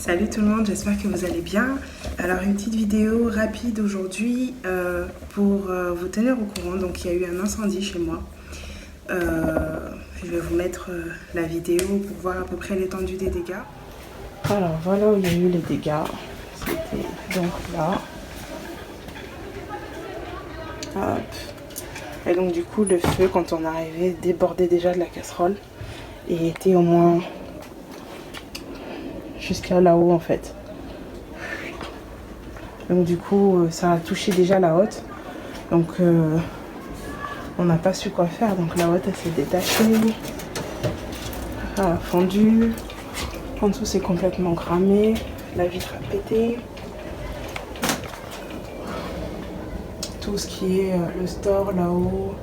Salut tout le monde, j'espère que vous allez bien. Alors une petite vidéo rapide aujourd'hui pour vous tenir au courant. Donc il y a eu un incendie chez moi. Je vais vous mettre la vidéo pour voir à peu près l'étendue des dégâts. Alors voilà où il y a eu les dégâts. C'était donc là. Hop. Et donc du coup le feu quand on arrivait débordait déjà de la casserole et était au moins jusqu'à là-haut en fait. Donc du coup ça a touché déjà la hotte. Donc on n'a pas su quoi faire. Donc la hotte elle s'est détachée. Elle a fondu. En dessous c'est complètement cramé. La vitre a pété. Tout ce qui est le store là-haut,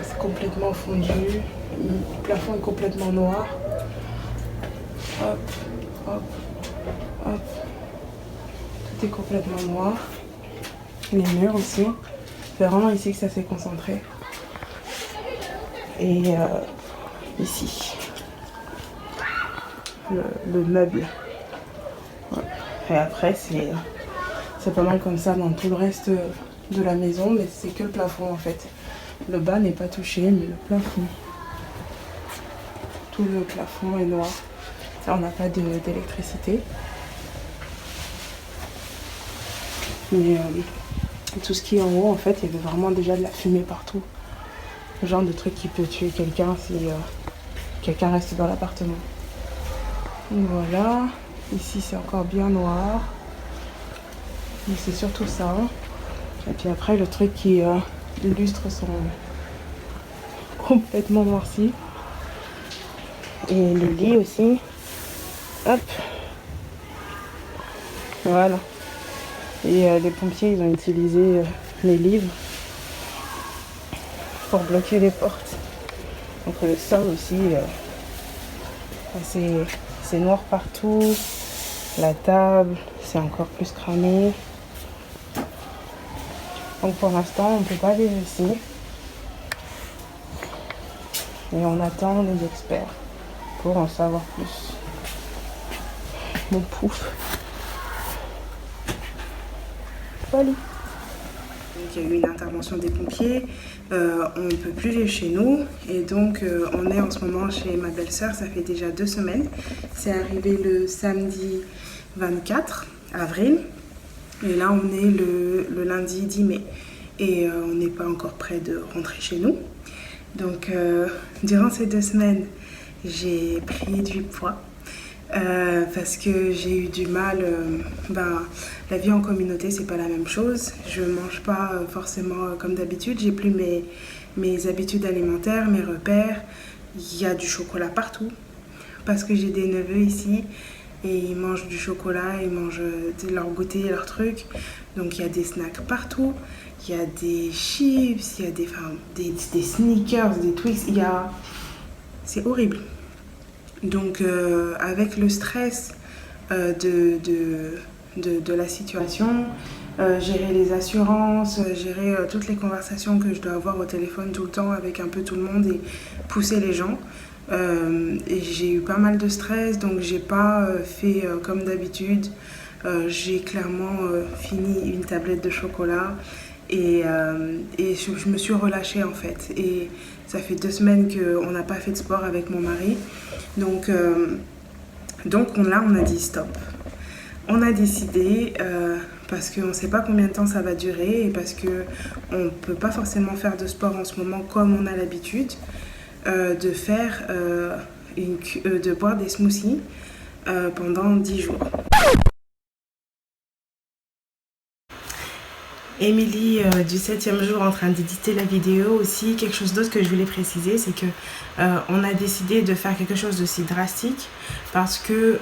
c'est complètement fondu. Le plafond est complètement noir. Hop, hop, hop. Tout est complètement noir. Les murs aussi. C'est vraiment ici que ça s'est concentré. Et ici, le meuble. Ouais. Et après, c'est pas mal comme ça dans tout le reste de la maison, mais c'est que le plafond en fait. Le bas n'est pas touché, mais le plafond. Tout le plafond est noir. Ça, on n'a pas d'électricité. Mais tout ce qui est en haut, en fait, il y avait vraiment déjà de la fumée partout. Le genre de truc qui peut tuer quelqu'un si quelqu'un reste dans l'appartement. Voilà. Ici, c'est encore bien noir. Mais c'est surtout ça. Et puis après, le truc qui... les lustres sont complètement noircis. Et le lit aussi. Hop. Voilà. Et les pompiers, ils ont utilisé les livres pour bloquer les portes. Donc le sol aussi, c'est noir partout. La table, c'est encore plus cramé. Donc pour l'instant, on ne peut pas vivre ici. Et on attend les experts pour en savoir plus. Mon pouf. Salut. Il y a eu une intervention des pompiers. On ne peut plus vivre chez nous. Et donc on est en ce moment chez ma belle-sœur. Ça fait déjà 2 semaines. C'est arrivé le samedi 24 avril. Et là, on est le lundi 10 mai. Et on n'est pas encore prêt de rentrer chez nous. Donc, durant ces 2 semaines, j'ai pris du poids. Parce que j'ai eu du mal. La vie en communauté, c'est pas la même chose. Je mange pas forcément comme d'habitude. J'ai plus mes habitudes alimentaires, mes repères. Il y a du chocolat partout. Parce que j'ai des neveux ici. Et ils mangent du chocolat, ils mangent leur goûter, leurs trucs. Donc il y a des snacks partout. Il y a des chips, il y a des sneakers, des Twix. C'est horrible. Donc avec le stress de la situation, gérer les assurances, gérer toutes les conversations que je dois avoir au téléphone tout le temps avec un peu tout le monde et pousser les gens. Et j'ai eu pas mal de stress, donc j'ai pas fait comme d'habitude. J'ai clairement fini une tablette de chocolat et je me suis relâchée en fait. Et ça fait 2 semaines qu'on n'a pas fait de sport avec mon mari. Donc là, on a dit stop. On a décidé, parce qu'on ne sait pas combien de temps ça va durer et parce qu'on ne peut pas forcément faire de sport en ce moment comme on a l'habitude, de boire des smoothies pendant 10 jours. Émilie du 7e jour en train d'éditer la vidéo aussi. Quelque chose d'autre que je voulais préciser, c'est que on a décidé de faire quelque chose d'aussi drastique parce que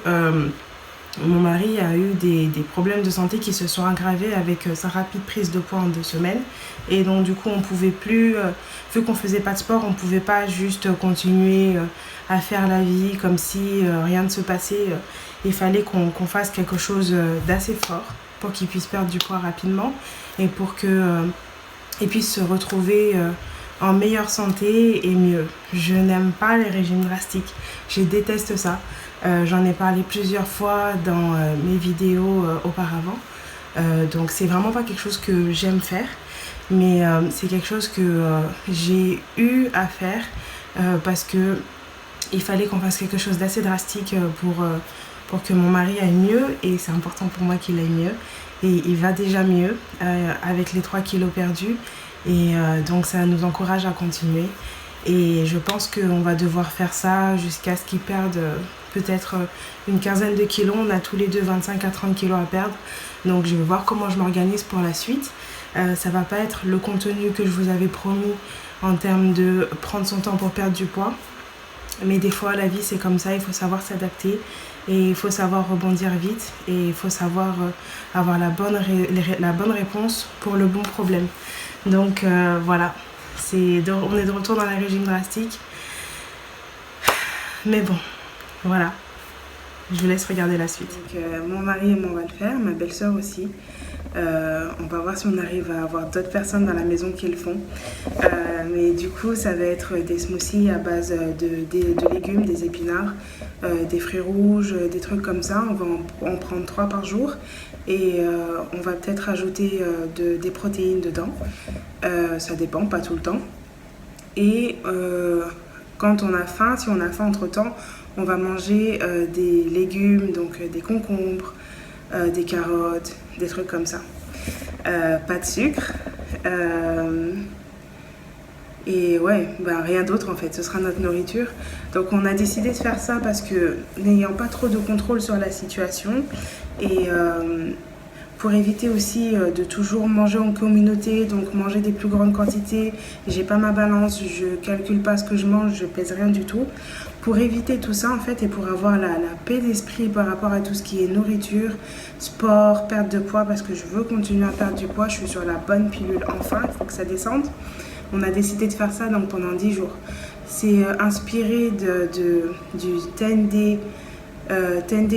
mon mari a eu des problèmes de santé qui se sont aggravés avec sa rapide prise de poids en 2 semaines. Et donc du coup on pouvait plus, vu qu'on faisait pas de sport, on pouvait pas juste continuer à faire la vie comme si rien ne se passait. Il fallait qu'on fasse quelque chose d'assez fort pour qu'il puisse perdre du poids rapidement et pour qu'il puisse se retrouver en meilleure santé et mieux. Je n'aime pas les régimes drastiques, je déteste ça. J'en ai parlé plusieurs fois dans mes vidéos auparavant. Donc c'est vraiment pas quelque chose que j'aime faire, mais c'est quelque chose que j'ai eu à faire parce que il fallait qu'on fasse quelque chose d'assez drastique pour que mon mari aille mieux, et c'est important pour moi qu'il aille mieux. Et il va déjà mieux avec les 3 kilos perdus, et donc ça nous encourage à continuer. Et je pense qu'on va devoir faire ça jusqu'à ce qu'il perde peut-être une quinzaine de kilos. On a tous les deux 25 à 30 kilos à perdre. Donc je vais voir comment je m'organise pour la suite. Ça va pas être le contenu que je vous avais promis en termes de prendre son temps pour perdre du poids. Mais des fois, la vie, c'est comme ça. Il faut savoir s'adapter et il faut savoir rebondir vite. Et il faut savoir avoir la bonne réponse pour le bon problème. Donc voilà. On est de retour dans le régime drastique. Mais bon, voilà. Je vous laisse regarder la suite. Donc, mon mari et moi, on va le faire. Ma belle-sœur aussi. On va voir si on arrive à avoir d'autres personnes dans la maison qui le font. Mais du coup, ça va être des smoothies à base de légumes, des épinards, des fruits rouges, des trucs comme ça. On va en prendre 3 par jour. Et on va peut-être rajouter des protéines dedans. Ça dépend, pas tout le temps. Et quand on a faim, si on a faim entre-temps, on va manger des légumes, donc des concombres, des carottes, des trucs comme ça. Pas de sucre. Et ouais, rien d'autre en fait, ce sera notre nourriture. Donc on a décidé de faire ça parce que, n'ayant pas trop de contrôle sur la situation, et pour éviter aussi de toujours manger en communauté, donc manger des plus grandes quantités, j'ai pas ma balance, je calcule pas ce que je mange, je pèse rien du tout. Pour éviter tout ça en fait, et pour avoir la paix d'esprit par rapport à tout ce qui est nourriture, sport, perte de poids, parce que je veux continuer à perdre du poids, je suis sur la bonne pilule enfin, il faut que ça descende. On a décidé de faire ça donc pendant 10 jours. C'est inspiré du 10-day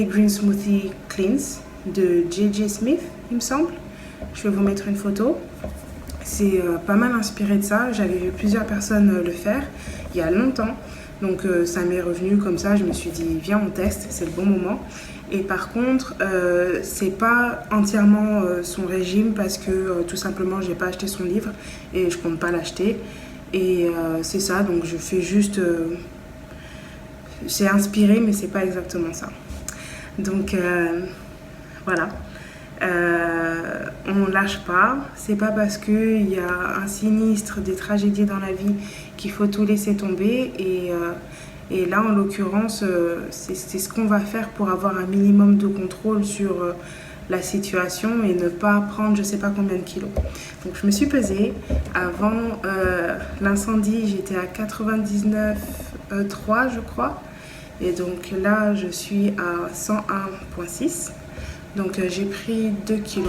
Green Smoothie Cleanse de J.J. Smith, il me semble. Je vais vous mettre une photo. C'est pas mal inspiré de ça. J'avais vu plusieurs personnes le faire il y a longtemps. Donc ça m'est revenu comme ça. Je me suis dit, viens, on teste, c'est le bon moment. Et par contre, c'est pas entièrement son régime parce que tout simplement, j'ai pas acheté son livre et je compte pas l'acheter. Et c'est ça, donc je fais juste... c'est inspiré, mais c'est pas exactement ça. Donc voilà. On lâche pas. C'est pas parce qu'il y a un sinistre, des tragédies dans la vie qu'il faut tout laisser tomber. Et là, en l'occurrence, c'est ce qu'on va faire pour avoir un minimum de contrôle sur la situation et ne pas prendre je sais pas combien de kilos. Donc je me suis pesée. Avant l'incendie, j'étais à 99,3 je crois. Et donc là, je suis à 101,6. Donc j'ai pris 2,3 kg.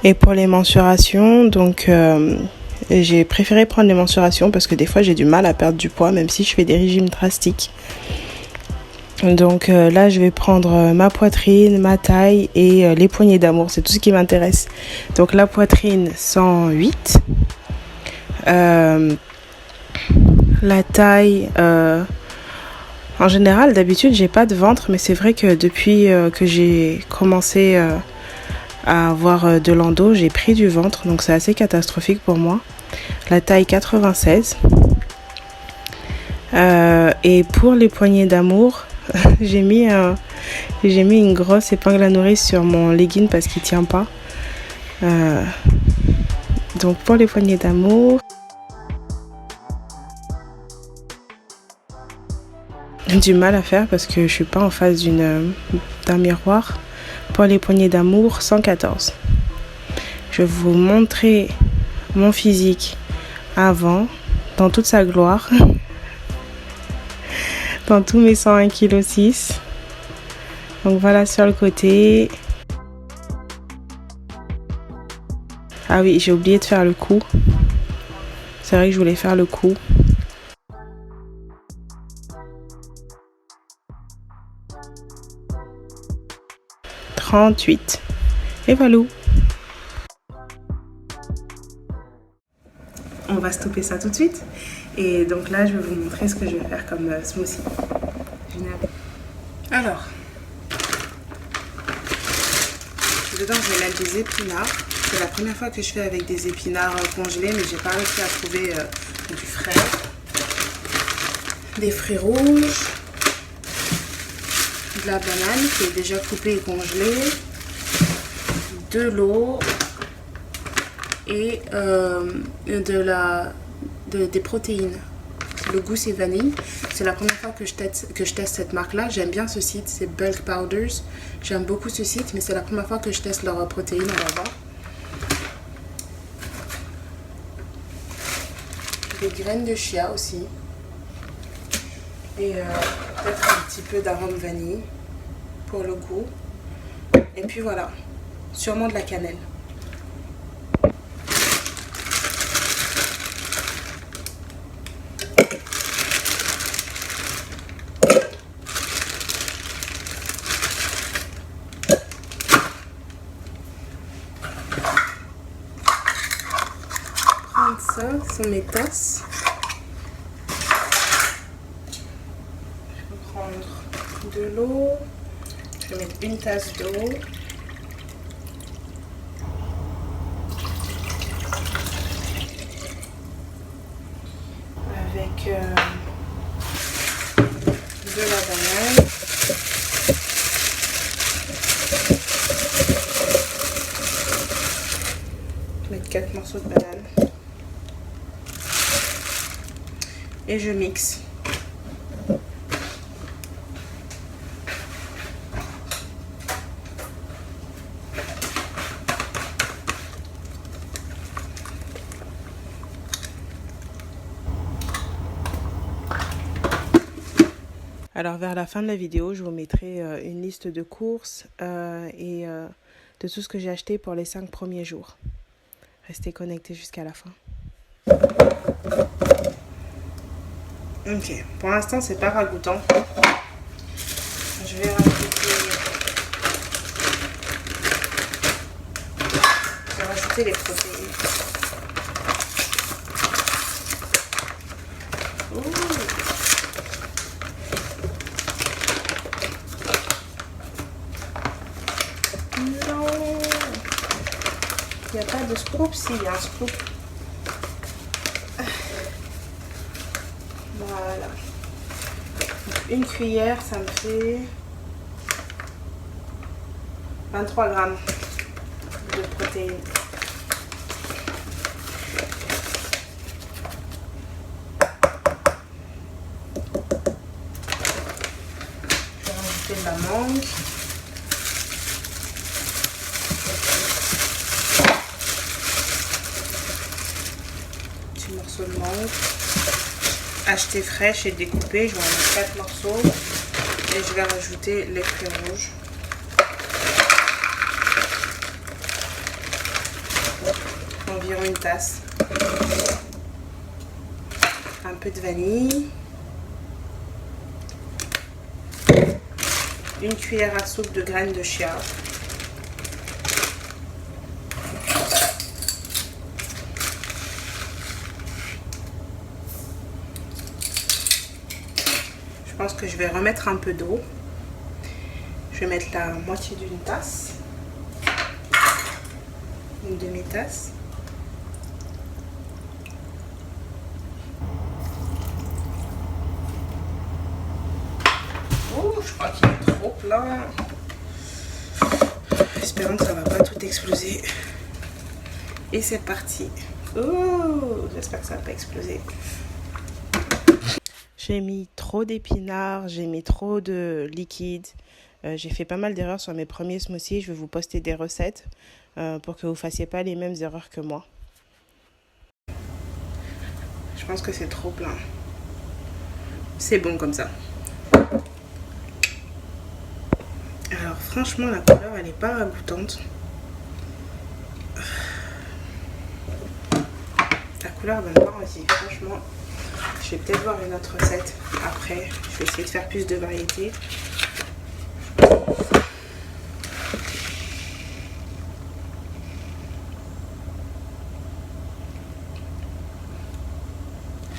Et pour les mensurations, donc j'ai préféré prendre les mensurations parce que des fois j'ai du mal à perdre du poids même si je fais des régimes drastiques. Donc là je vais prendre ma poitrine, ma taille et les poignées d'amour, c'est tout ce qui m'intéresse. Donc la poitrine 108, la taille... En général, d'habitude, j'ai pas de ventre, mais c'est vrai que depuis que j'ai commencé à avoir de l'endo, j'ai pris du ventre, donc c'est assez catastrophique pour moi. La taille 96. Et pour les poignées d'amour, j'ai mis une grosse épingle à nourrice sur mon legging parce qu'il tient pas. Donc pour les poignées d'amour, du mal à faire parce que je suis pas en face d'un miroir. Pour les poignées d'amour, 114. Je vais vous montrer mon physique avant, dans toute sa gloire, dans tous mes 101,6 kg. Donc voilà sur le côté. Ah oui, j'ai oublié de faire le cou. C'est vrai que je voulais faire le cou. 38. Et voilà. On va stopper ça tout de suite. Et donc là, je vais vous montrer ce que je vais faire comme smoothie. Génial. Alors, dedans je vais mettre des épinards. C'est la première fois que je fais avec des épinards congelés, mais j'ai pas réussi à trouver du frais. Des fruits rouges, de la banane qui est déjà coupée et congelée, de l'eau et des protéines. Le goût c'est vanille. C'est la première fois que je teste cette marque là. J'aime bien ce site, c'est Bulk Powders. J'aime beaucoup ce site, mais c'est la première fois que je teste leurs protéines. On va voir. Des graines de chia aussi. Et peut-être un petit peu d'arôme vanille pour le goût. Et puis voilà, sûrement de la cannelle. Ça, ce sont mes tasses. Je vais prendre de l'eau. Je vais mettre une tasse d'eau. Avec de la banane. Je vais mettre 4 morceaux de banane. Et je mixe. Alors vers la fin de la vidéo, je vous mettrai une liste de courses et de tout ce que j'ai acheté pour les 5 premiers jours. Restez connectés jusqu'à la fin. Ok, pour l'instant c'est pas ragoûtant. Je vais rajouter les protéines. Non, il n'y a pas de scoop. Si, il y a un scoop. Voilà. Donc, une cuillère, ça me fait 23 grammes de protéines. Je vais rajouter de la mangue. Petit morceau de mangue. Acheté fraîche et découpée, je vais en mettre 4 morceaux et je vais rajouter les fruits rouges. Environ une tasse. Un peu de vanille. Une cuillère à soupe de graines de chia. Je pense que je vais remettre un peu d'eau. Je vais mettre la moitié d'une tasse. Une demi-tasse. Oh, je crois qu'il est trop plein. Espérons que ça va pas tout exploser. Et c'est parti. Oh, j'espère que ça va pas exploser. J'ai mis trop d'épinards, j'ai mis trop de liquide. J'ai fait pas mal d'erreurs sur mes premiers smoothies. Je vais vous poster des recettes pour que vous ne fassiez pas les mêmes erreurs que moi. Je pense que c'est trop plein. C'est bon comme ça. Alors franchement, la couleur, elle n'est pas ragoûtante. La couleur donne pas envie, franchement. Je vais peut-être voir une autre recette après. Je vais essayer de faire plus de variété.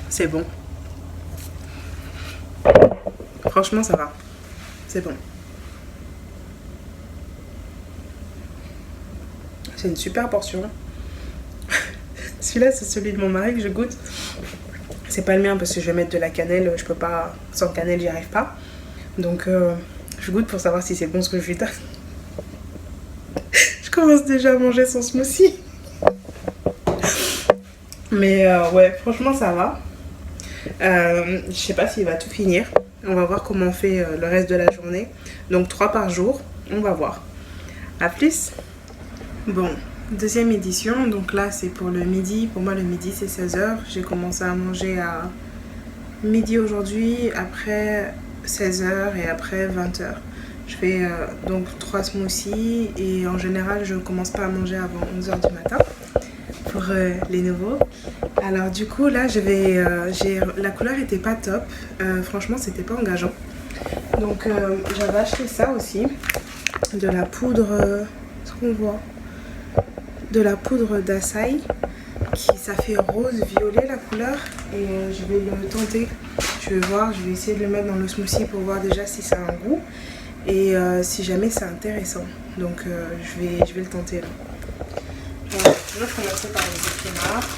C'est bon. Franchement, ça va. C'est bon. C'est une super portion. Celui-là, c'est celui de mon mari que je goûte. C'est pas le mien parce que je vais mettre de la cannelle. Je peux pas... Sans cannelle, j'y arrive pas. Donc, je goûte pour savoir si c'est bon ce que je lui donne. Je commence déjà à manger son smoothie. Mais ouais, franchement, ça va. Je sais pas s'il va tout finir. On va voir comment on fait le reste de la journée. Donc 3 par jour, on va voir. A plus. Bon, deuxième édition. Donc là, c'est pour le midi. Pour moi, le midi, c'est 16h. J'ai commencé à manger à midi aujourd'hui, après 16h et après 20h. Je fais donc 3 smoothies et en général, je commence pas à manger avant 11h du matin. Pour les nouveaux. Alors du coup là la couleur était pas top, franchement c'était pas engageant, donc j'avais acheté ça aussi, de la poudre, ce qu'on voit, de la poudre d'açaï, ça fait rose violet la couleur, et je vais le tenter, je vais voir, je vais essayer de le mettre dans le smoothie pour voir déjà si ça a un goût et si jamais c'est intéressant, donc je vais le tenter là. Alors, je vais commencer par les épinards.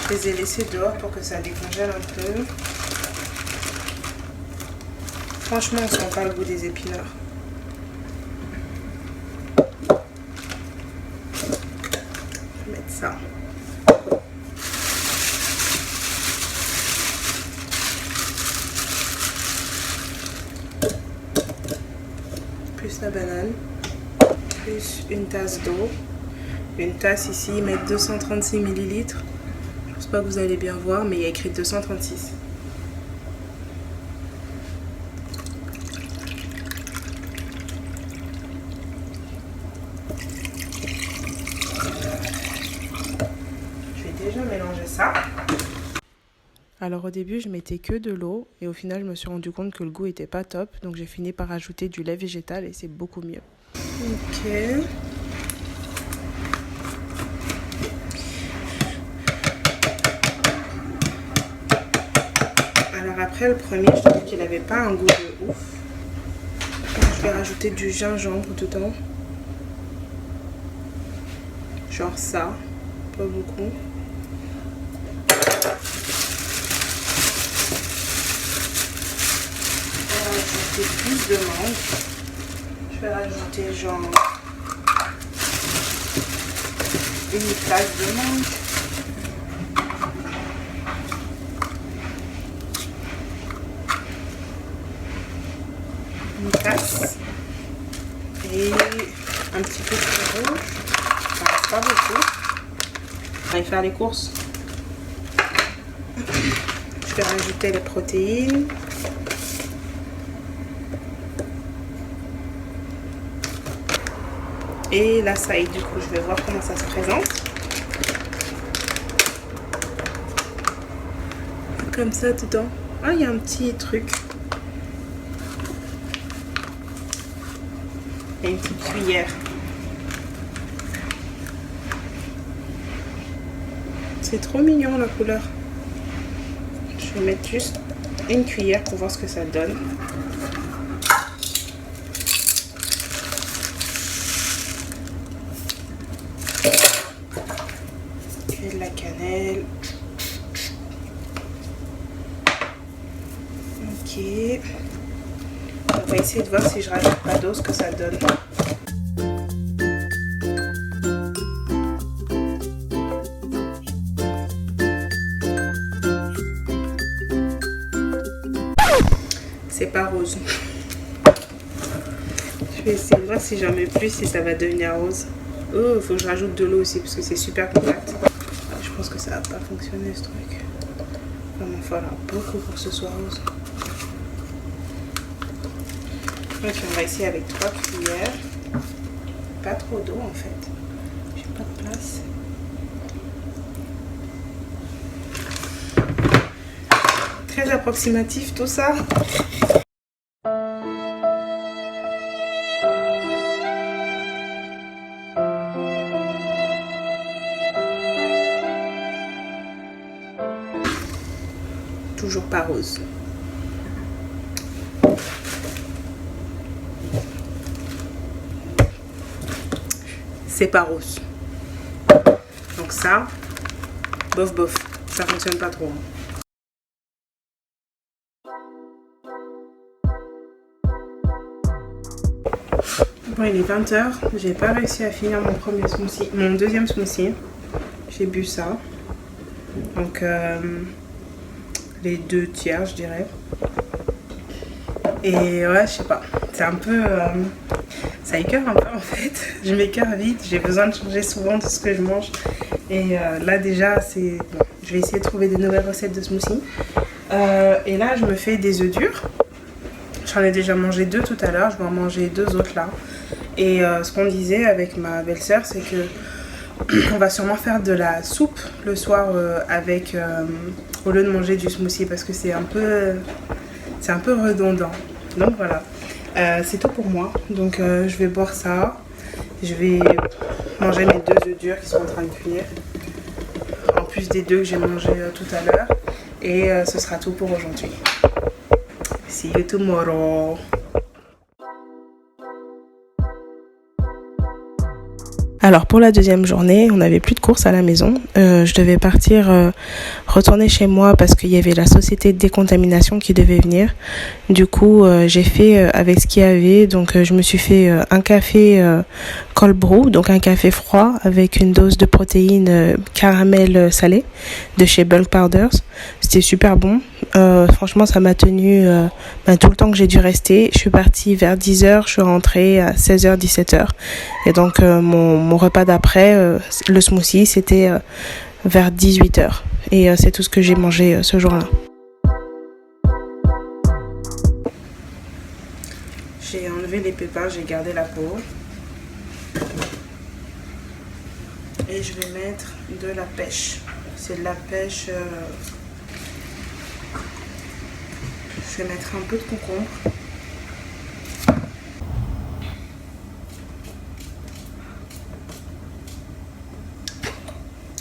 Je les ai laissés dehors pour que ça décongèle un peu. Franchement, on sent pas le goût des épinards. Je vais mettre ça. Plus la banane, plus une tasse d'eau. Une tasse ici, ils mettent 236 ml. Je pense pas que vous allez bien voir, mais il y a écrit 236. Je vais déjà mélanger ça. Alors au début, je mettais que de l'eau et au final, je me suis rendu compte que le goût était pas top. Donc j'ai fini par ajouter du lait végétal et c'est beaucoup mieux. Ok. Alors après, le premier, je trouvais qu'il n'avait pas un goût de ouf. Je vais rajouter du gingembre dedans. Genre ça, pas beaucoup. Plus de mangue. Je vais rajouter genre une tasse de mangue. Une tasse. Et un petit peu de rouge. Enfin, pas beaucoup. On va aller faire les courses. Je vais rajouter les protéines. Et l'açaï, du coup, je vais voir comment ça se présente. Comme ça, dedans. Ah, il y a un petit truc. Il y a une petite cuillère. C'est trop mignon, la couleur. Je vais mettre juste une cuillère pour voir ce que ça donne. Et de la cannelle. Ok. On va essayer de voir si je rajoute pas d'eau, ce que ça donne. C'est pas rose. Je vais essayer de voir si j'en mets plus, si ça va devenir rose. Oh, il faut que je rajoute de l'eau aussi parce que c'est super compact. Je pense que ça va pas fonctionner ce truc. Il va m'en falloir beaucoup pour que ce soit rose. Donc on va essayer avec 3 cuillères. Pas trop d'eau en fait. J'ai pas de place. Très approximatif tout ça. toujours pas rose. C'est pas rose. Donc ça, bof bof, ça fonctionne pas trop. Bon, il est 20h, j'ai pas réussi à finir mon deuxième smoothie. J'ai bu ça. Donc les 2 tiers, je dirais. Et ouais, je sais pas, c'est un peu... ça écœure un peu en fait. Je m'écœure vite, j'ai besoin de changer souvent de ce que je mange. Et là déjà, c'est bon, je vais essayer de trouver des nouvelles recettes de smoothie. Et là, je me fais des œufs durs. J'en ai déjà mangé 2 tout à l'heure, je vais en manger 2 autres là. Et ce qu'on disait avec ma belle-sœur, c'est que on va sûrement faire de la soupe le soir avec au lieu de manger du smoothie parce que c'est un peu redondant. Donc voilà, c'est tout pour moi. Donc je vais boire ça. Je vais manger mes 2 œufs durs qui sont en train de cuire. En plus des 2 que j'ai mangés tout à l'heure. Et ce sera tout pour aujourd'hui. See you tomorrow. Alors pour la deuxième journée, on n'avait plus de courses à la maison. Je devais partir retourner chez moi parce qu'il y avait la société de décontamination qui devait venir. Du coup, j'ai fait avec ce qu'il y avait. Donc je me suis fait un café cold brew, donc un café froid avec une dose de protéines caramel salé de chez Bulk Powders. C'était super bon. Franchement, ça m'a tenu tout le temps que j'ai dû rester. Je suis partie vers 10h, je suis rentrée à 16h, 17h. Et donc mon repas d'après, le smoothie, c'était vers 18h. Et c'est tout ce que j'ai mangé ce jour-là. J'ai enlevé les pépins, j'ai gardé la peau. Et je vais mettre de la pêche. C'est de la pêche... Je vais mettre un peu de concombre.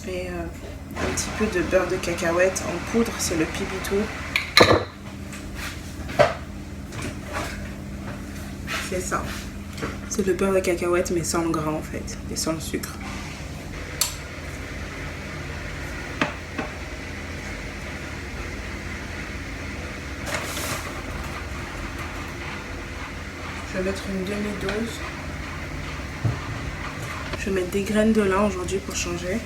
Et un petit peu de beurre de cacahuète en poudre, c'est le Pipitou. C'est ça. C'est le beurre de cacahuète mais sans le gras en fait, et sans le sucre. Je vais mettre une demi-dose. Je vais mettre des graines de lin aujourd'hui pour changer.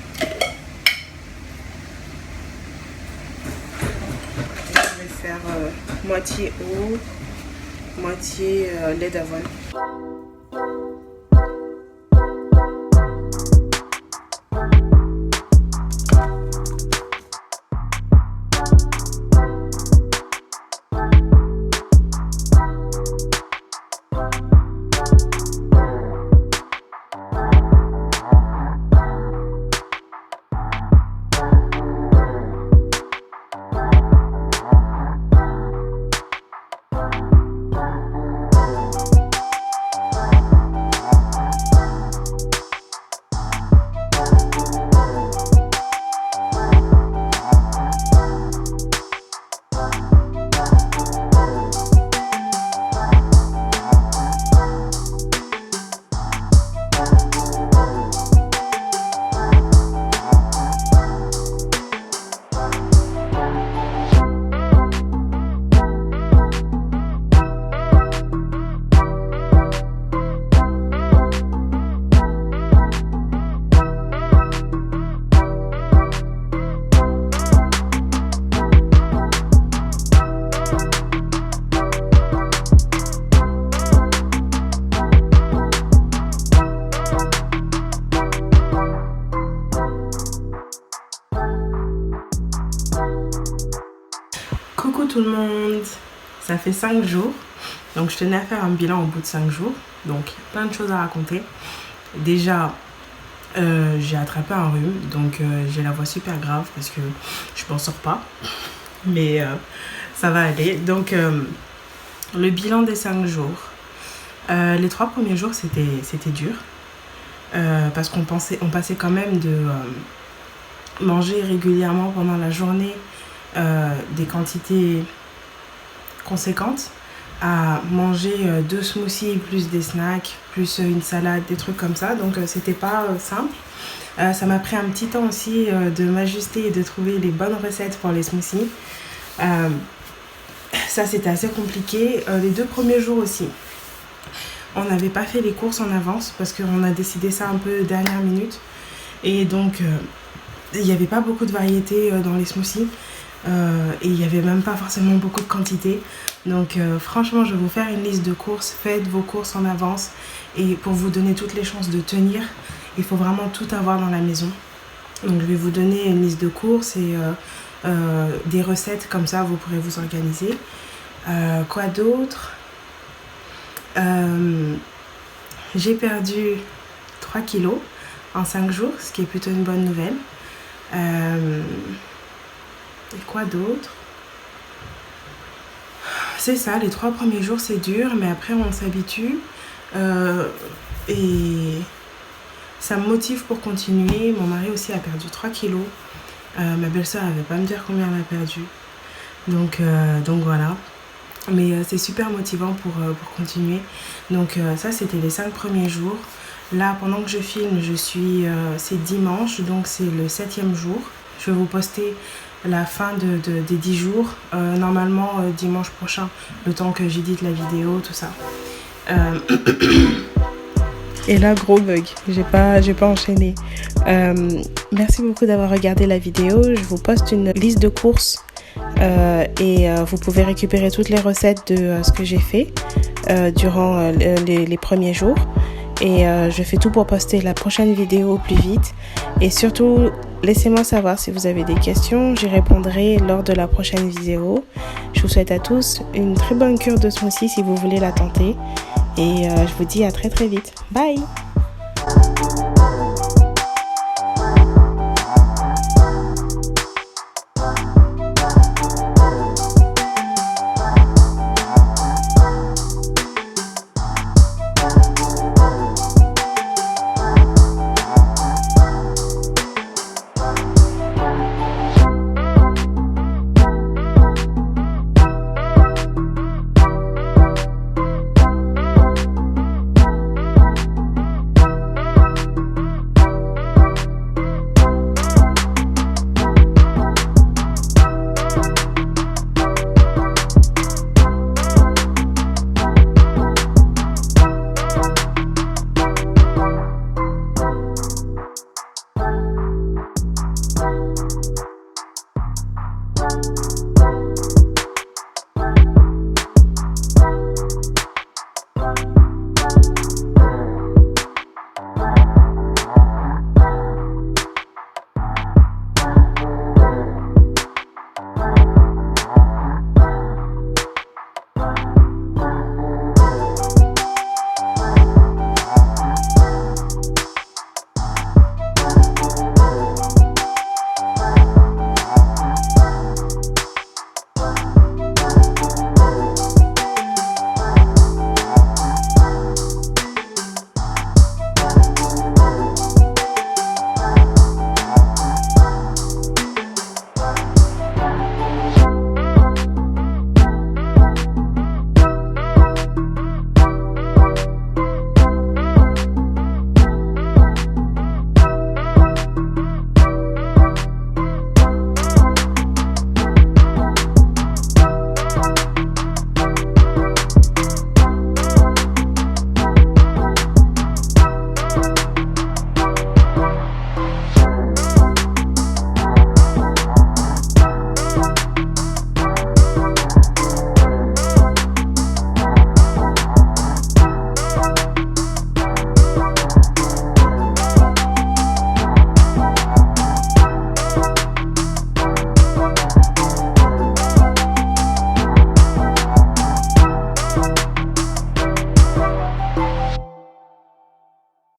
Je vais faire moitié eau, moitié lait d'avoine. Coucou tout le monde, ça fait 5 jours, donc je tenais à faire un bilan au bout de 5 jours, donc plein de choses à raconter. Déjà, j'ai attrapé un rhume, donc j'ai la voix super grave parce que je m'en sors pas, mais ça va aller. Donc le bilan des 5 jours, les 3 premiers jours c'était dur, parce qu'on passait quand même de manger régulièrement pendant la journée des quantités conséquentes à manger 2 smoothies plus des snacks, plus une salade, des trucs comme ça. Donc c'était pas simple. Ça m'a pris un petit temps aussi de m'ajuster et de trouver les bonnes recettes pour les smoothies. Ça c'était assez compliqué. Les 2 premiers jours aussi. On n'avait pas fait les courses en avance parce qu'on a décidé ça un peu dernière minute. Et donc il n'y avait pas beaucoup de variété dans les smoothies. Et il n'y avait même pas forcément beaucoup de quantité. Donc franchement, je vais vous faire une liste de courses. Faites vos courses en avance. Et pour vous donner toutes les chances de tenir, il faut vraiment tout avoir dans la maison. Donc je vais vous donner une liste de courses et des recettes. Comme ça, vous pourrez vous organiser. Quoi d'autre? J'ai perdu 3 kilos en 5 jours, ce qui est plutôt une bonne nouvelle. Et quoi d'autre? C'est ça, les 3 premiers jours c'est dur, mais après on s'habitue et ça me motive pour continuer. Mon mari aussi a perdu 3 kilos. Ma belle-sœur elle ne va pas me dire combien elle a perdu. Donc voilà. Mais c'est super motivant pour continuer. Donc ça c'était les 5 premiers jours. Là pendant que je filme, c'est dimanche, donc c'est le 7e jour. Je vais vous poster la fin des 10 jours, normalement dimanche prochain, le temps que j'édite la vidéo, tout ça. Et là, gros bug, j'ai pas enchaîné. Merci beaucoup d'avoir regardé la vidéo. Je vous poste une liste de courses et vous pouvez récupérer toutes les recettes de ce que j'ai fait durant les premiers jours. Et je fais tout pour poster la prochaine vidéo au plus vite. Et surtout, laissez-moi savoir si vous avez des questions. J'y répondrai lors de la prochaine vidéo. Je vous souhaite à tous une très bonne cure de smoothie si vous voulez la tenter. Et je vous dis à très très vite. Bye!